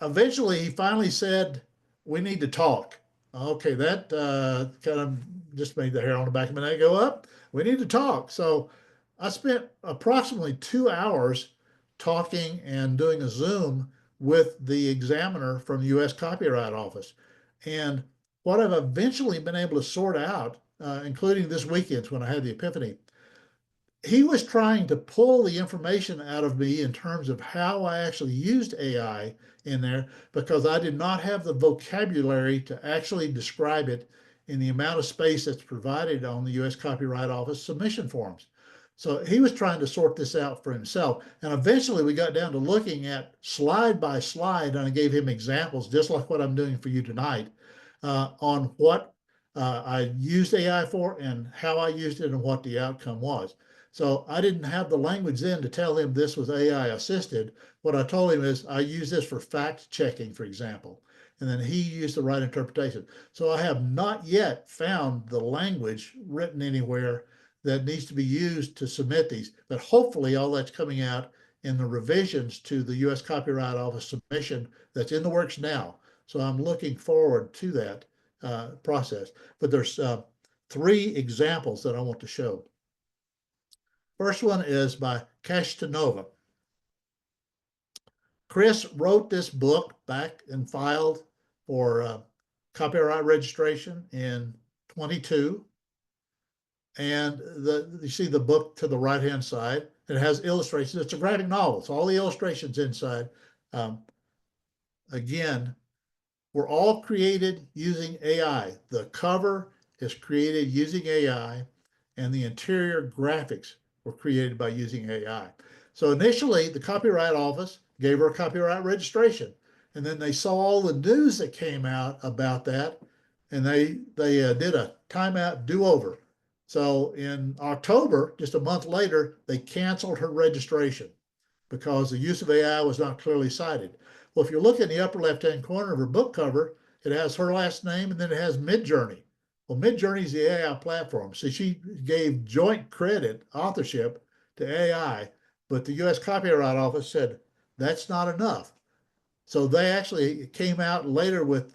eventually, he finally said, we need to talk. Okay, that kind of just made the hair on the back of my neck go up. We need to talk. So I spent approximately 2 hours talking and doing a Zoom with the examiner from the U.S. Copyright Office. And what I've eventually been able to sort out, including this weekend when I had the epiphany, he was trying to pull the information out of me in terms of how I actually used AI in there, because I did not have the vocabulary to actually describe it in the amount of space that's provided on the U.S. Copyright Office submission forms. So he was trying to sort this out for himself. And eventually we got down to looking at slide by slide, and I gave him examples, just like what I'm doing for you tonight, on what I used AI for and how I used it and what the outcome was. So I didn't have the language then to tell him this was AI assisted. What I told him is I use this for fact checking, for example, and then he used the right interpretation. So I have not yet found the language written anywhere that needs to be used to submit these, but hopefully all that's coming out in the revisions to the U.S. Copyright Office submission that's in the works now. So I'm looking forward to that process. But there's 3 examples that I want to show. First one is by Kashtanova. Chris wrote this book back and filed for copyright registration in 22. And you see the book to the right-hand side. It has illustrations. It's a graphic novel. So all the illustrations inside, again, were all created using AI. The cover is created using AI, and the interior graphics were created by using AI. So initially, the Copyright Office gave her a copyright registration, and then they saw all the news that came out about that, and they did a timeout do-over. So in October, just a month later, they canceled her registration because the use of AI was not clearly cited. Well, if you look in the upper left-hand corner of her book cover, it has her last name and then it has Midjourney. Well, Midjourney is the AI platform. So she gave joint credit authorship to AI, but the U.S. Copyright Office said that's not enough. So they actually came out later with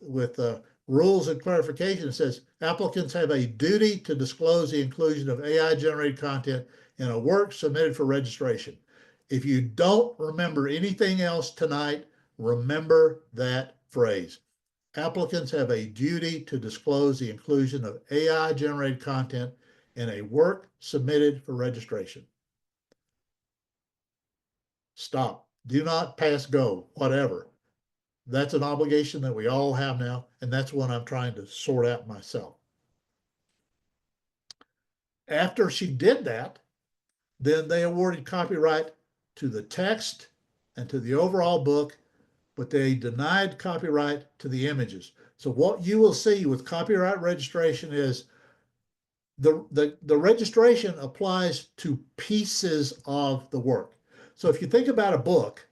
rules and clarification. It says applicants have a duty to disclose the inclusion of AI-generated content in a work submitted for registration. If you don't remember anything else tonight, remember that phrase. Applicants have a duty to disclose the inclusion of AI-generated content in a work submitted for registration. Stop. Do not pass go, whatever. That's an obligation that we all have now, and that's one I'm trying to sort out myself. After she did that, then they awarded copyright to the text and to the overall book, but they denied copyright to the images. So what you will see with copyright registration is the registration applies to pieces of the work. So if you think about a book,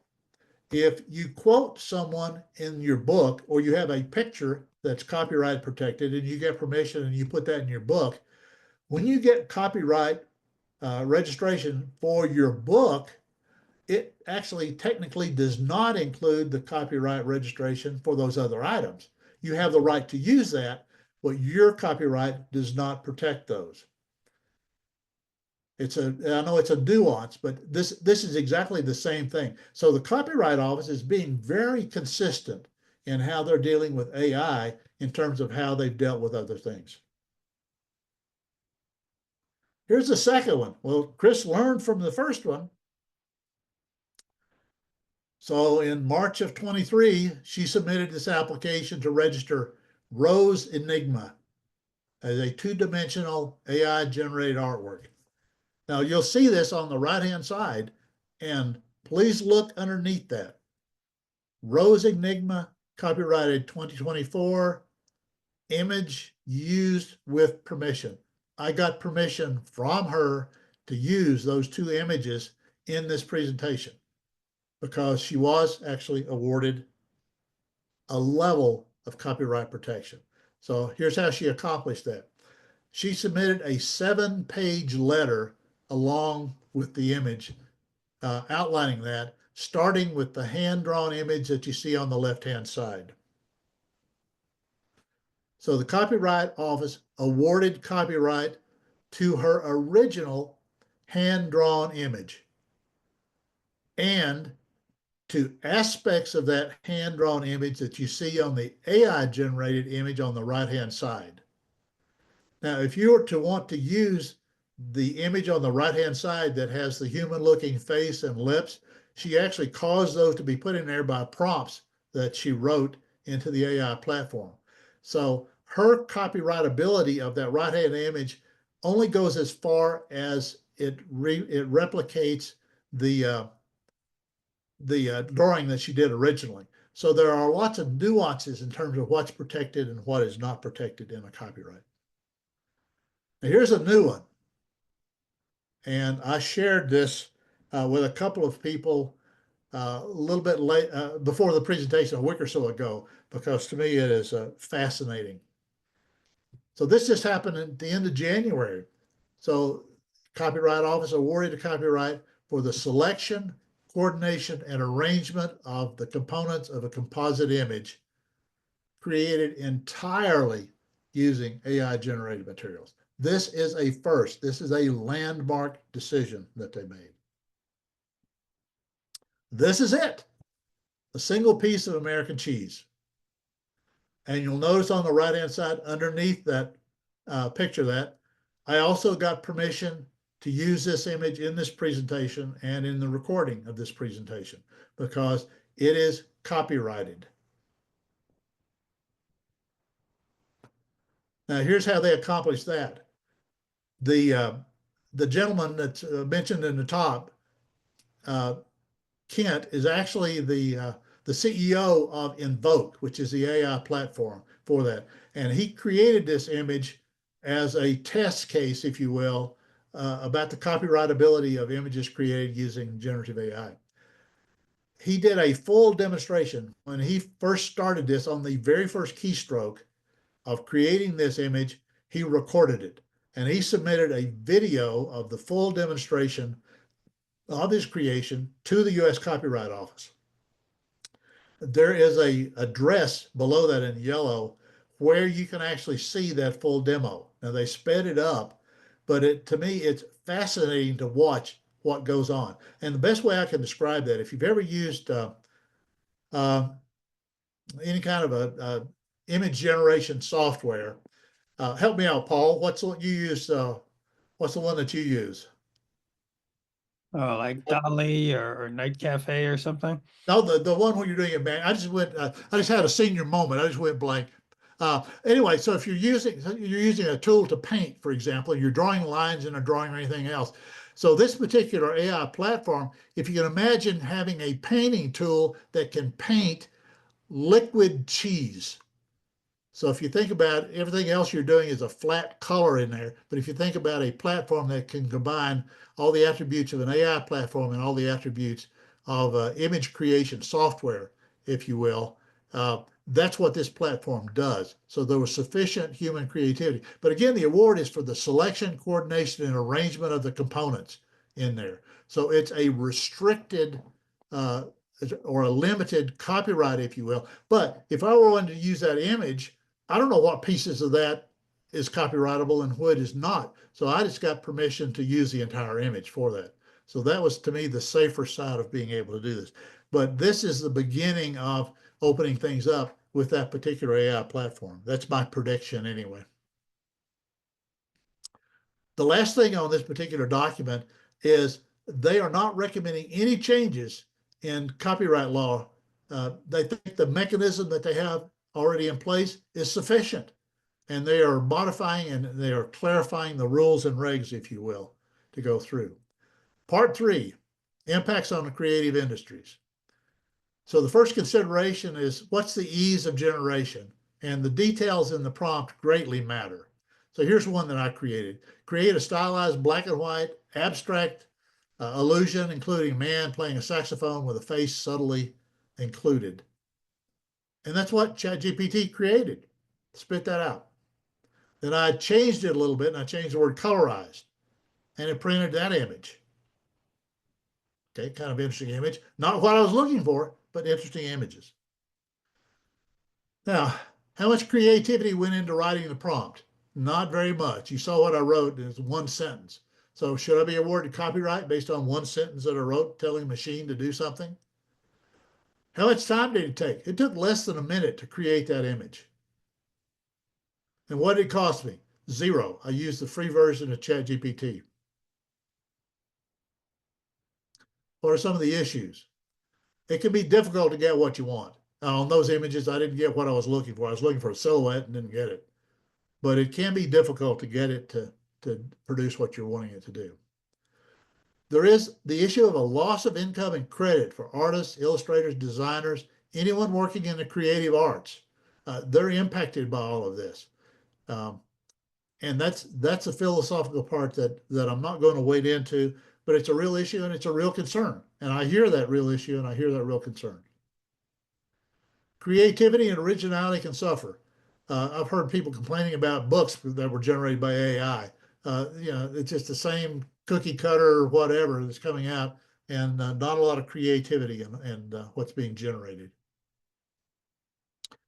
if you quote someone in your book, or you have a picture that's copyright protected and you get permission and you put that in your book, when you get copyright registration for your book, it actually technically does not include the copyright registration for those other items. You have the right to use that, but your copyright does not protect those. I know it's a nuance, but this is exactly the same thing. So the Copyright Office is being very consistent in how they're dealing with AI in terms of how they've dealt with other things. Here's the second one. Well, Chris learned from the first one. So in March of 23, she submitted this application to register Rose Enigma as a 2-dimensional AI-generated artwork. Now you'll see this on the right-hand side, and please look underneath that. Rose Enigma, copyrighted 2024, image used with permission. I got permission from her to use those 2 images in this presentation because she was actually awarded a level of copyright protection. So here's how she accomplished that. She submitted a 7-page letter along with the image, outlining that, starting with the hand-drawn image that you see on the left-hand side. So the Copyright Office awarded copyright to her original hand-drawn image and to aspects of that hand-drawn image that you see on the AI-generated image on the right-hand side. Now, if you were to want to use the image on the right-hand side that has the human-looking face and lips, she actually caused those to be put in there by prompts that she wrote into the AI platform. So her copyrightability of that right-hand image only goes as far as it replicates the drawing that she did originally. So there are lots of nuances in terms of what's protected and what is not protected in a copyright. Now here's a new one. And I shared this with a couple of people a little bit late before the presentation, a week or so ago, because to me it is fascinating. So this just happened at the end of January. So Copyright Office awarded a copyright for the selection, coordination, and arrangement of the components of a composite image created entirely using AI-generated materials. This is a first. This is a landmark decision that they made. This is it, a single piece of American cheese. And you'll notice on the right-hand side, underneath that picture that, I also got permission to use this image in this presentation and in the recording of this presentation because it is copyrighted. Now, here's how they accomplished that. The gentleman that's mentioned in the top, Kent, is actually the CEO of Invoke, which is the AI platform for that. And he created this image as a test case, if you will, about the copyrightability of images created using generative AI. He did a full demonstration when he first started this. On the very first keystroke of creating this image, he recorded it. And he submitted a video of the full demonstration of his creation to the U.S. Copyright Office. There is an address below that in yellow where you can actually see that full demo. Now they sped it up, but to me, it's fascinating to watch what goes on. And the best way I can describe that, if you've ever used any kind of a image generation software, help me out, Paul. What's what you use? What's the one that you use? Oh, like Dolly or Night Cafe or something? No, the one where you're doing it, man. I just had a senior moment. I just went blank. Anyway, so if you're using a tool to paint, for example, you're drawing lines in a drawing or anything else. So this particular AI platform, if you can imagine having a painting tool that can paint liquid cheese. So if you think about it, everything else you're doing is a flat color in there. But if you think about a platform that can combine all the attributes of an AI platform and all the attributes of image creation software, if you will, that's what this platform does. So there was sufficient human creativity. But again, the award is for the selection, coordination, and arrangement of the components in there. So it's a restricted or a limited copyright, if you will. But if I were wanting to use that image, I don't know what pieces of that is copyrightable and what is not. So I just got permission to use the entire image for that. So that was, to me, the safer side of being able to do this. But this is the beginning of opening things up with that particular AI platform. That's my prediction anyway. The last thing on this particular document is they are not recommending any changes in copyright law. They think the mechanism that they have already in place is sufficient. And they are modifying and they are clarifying the rules and regs, if you will, to go through. Part 3, impacts on the creative industries. So the first consideration is what's the ease of generation? And the details in the prompt greatly matter. So here's one that I created. Create a stylized black and white abstract illusion, including a man playing a saxophone with a face subtly included. And that's what ChatGPT created. Spit that out. Then I changed it a little bit and I changed the word colorized and it printed that image. Okay, kind of interesting image. Not what I was looking for, but interesting images. Now, how much creativity went into writing the prompt? Not very much. You saw what I wrote, it's one sentence. So should I be awarded copyright based on one sentence that I wrote telling a machine to do something? How much time did it take? It took less than a minute to create that image. And what did it cost me? 0. I used the free version of ChatGPT. What are some of the issues? It can be difficult to get what you want. On those images, I didn't get what I was looking for. I was looking for a silhouette and didn't get it. But it can be difficult to get it to produce what you're wanting it to do. There is the issue of a loss of income and credit for artists, illustrators, designers, anyone working in the creative arts. They're impacted by all of this. And that's a philosophical part that I'm not going to wade into, but it's a real issue and it's a real concern. And I hear that real issue and I hear that real concern. Creativity and originality can suffer. I've heard people complaining about books that were generated by AI. It's just the same cookie cutter or whatever that's coming out, and not a lot of creativity in what's being generated.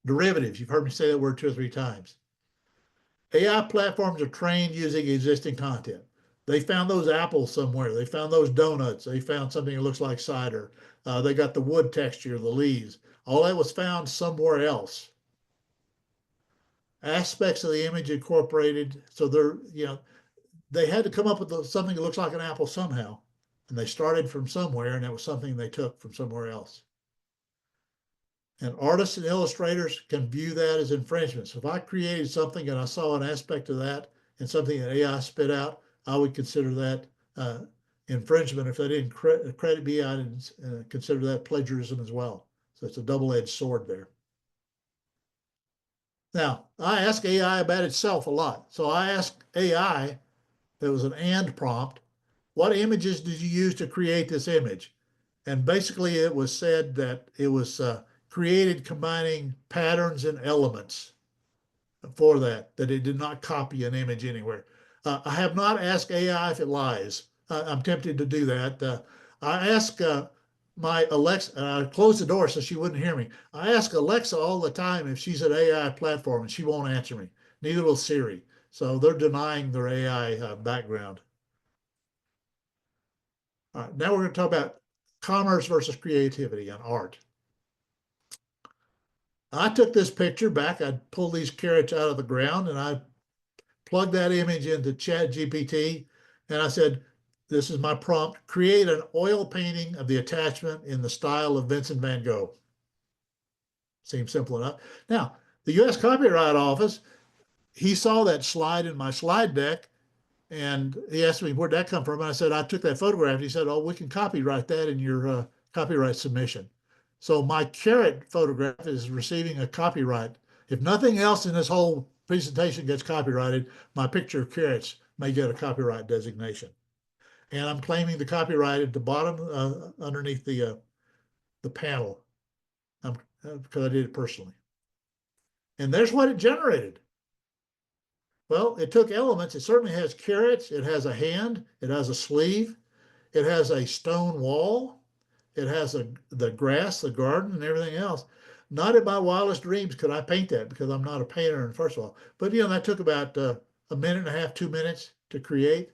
Derivatives, you've heard me say that word 2 or 3 times. AI platforms are trained using existing content. They found those apples somewhere. They found those donuts. They found something that looks like cider. They got the wood texture, the leaves. All that was found somewhere else. Aspects of the image incorporated. So they had to come up with something that looks like an apple somehow. And they started from somewhere, and it was something they took from somewhere else. And artists and illustrators can view that as infringement. So if I created something and I saw an aspect of that and something that AI spit out, I would consider that infringement. If they didn't credit me, I didn't consider that plagiarism as well. So it's a double-edged sword there. Now, I ask AI about itself a lot. So I asked AI, there was an and prompt, what images did you use to create this image? And basically it was said that it was created combining patterns and elements for that it did not copy an image anywhere. I have not asked AI if it lies. I'm tempted to do that. I ask my Alexa, I closed the door so she wouldn't hear me. I ask Alexa all the time if she's an AI platform, and she won't answer me. Neither will Siri. So they're denying their AI background. All right, now we're going to talk about commerce versus creativity and art. I took this picture back. I pulled these carrots out of the ground and I plugged that image into ChatGPT and I said, this is my prompt, create an oil painting of the attachment in the style of Vincent van Gogh. Seems simple enough. Now, the U.S. Copyright Office, he saw that slide in my slide deck and he asked me, where'd that come from? And I said, I took that photograph. He said, oh, we can copyright that in your copyright submission. So my carrot photograph is receiving a copyright. If nothing else in this whole presentation gets copyrighted, my picture of carrots may get a copyright designation. And I'm claiming the copyright at the bottom underneath the panel because I did it personally. And there's what it generated. Well, it took elements. It certainly has carrots. It has a hand. It has a sleeve. It has a stone wall. It has the grass, the garden, and everything else. Not in my wildest dreams could I paint that because I'm not a painter, first of all. But, that took about a minute and a half, 2 minutes to create.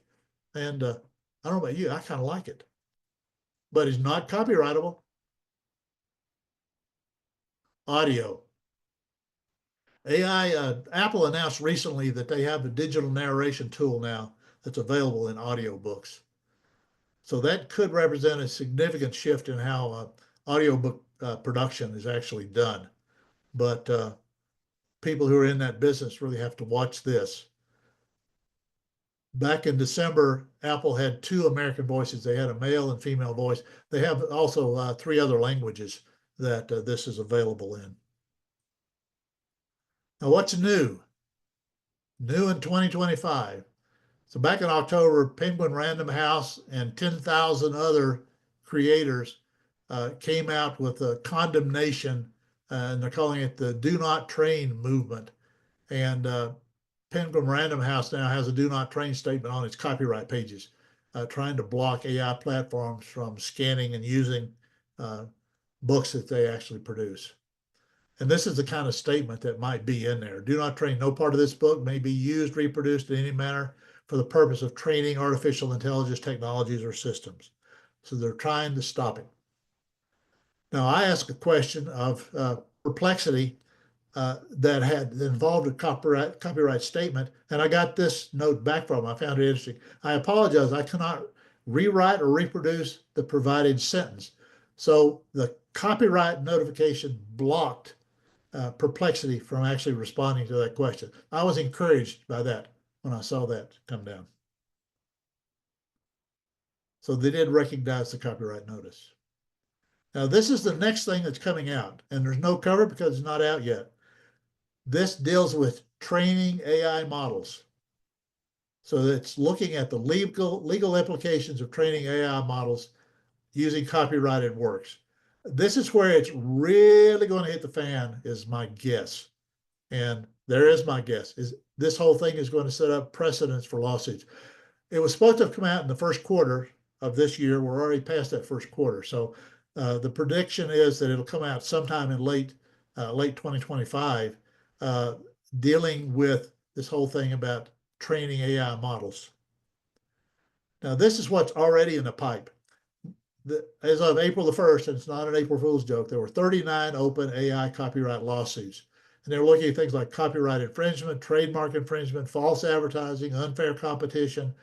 And I don't know about you, I kind of like it. But it's not copyrightable. Audio. AI, Apple announced recently that they have a digital narration tool now that's available in audiobooks. So that could represent a significant shift in how audiobook production is actually done. But people who are in that business really have to watch this. Back in December, Apple had 2 American voices. They had a male and female voice. They have also 3 other languages that this is available in. Now, what's new? New in 2025. So back in October, Penguin Random House and 10,000 other creators came out with a condemnation, and they're calling it the Do Not Train movement. And Penguin Random House now has a Do Not Train statement on its copyright pages, trying to block AI platforms from scanning and using books that they actually produce. And this is the kind of statement that might be in there. Do not train. No part of this book may be used, reproduced in any manner for the purpose of training artificial intelligence technologies or systems. So they're trying to stop it. Now, I asked a question of Perplexity that had involved a copyright statement, and I got this note back from them. I found it interesting. I apologize, I cannot rewrite or reproduce the provided sentence. So the copyright notification blocked Perplexity from actually responding to that question. I was encouraged by that when I saw that come down. So they did recognize the copyright notice. Now, this is the next thing that's coming out, and there's no cover because it's not out yet. This deals with training AI models. So it's looking at the legal implications of training AI models using copyrighted works. This is where it's really going to hit the fan, is my guess. And there is my guess, is this whole thing is going to set up precedents for lawsuits. It was supposed to have come out in the first quarter of this year. We're already past that first quarter. So the prediction is that it'll come out sometime in late 2025, dealing with this whole thing about training AI models. Now, this is what's already in the pipe. As of April the 1st, and it's not an April Fool's joke, there were 39 open AI copyright lawsuits. And they were looking at things like copyright infringement, trademark infringement, false advertising, unfair competition,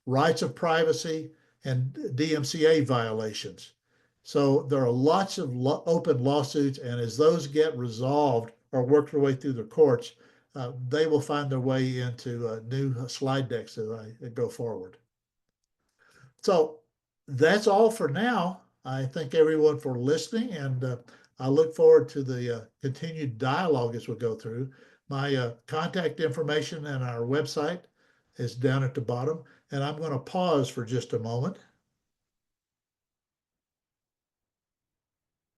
rights of privacy, and DMCA violations. So there are lots of open lawsuits, and as those get resolved or work their way through the courts, they will find their way into new slide decks as I go forward. So that's all for now. I thank everyone for listening, and I look forward to the continued dialogue as we go through. My contact information and our website is down at the bottom, and I'm going to pause for just a moment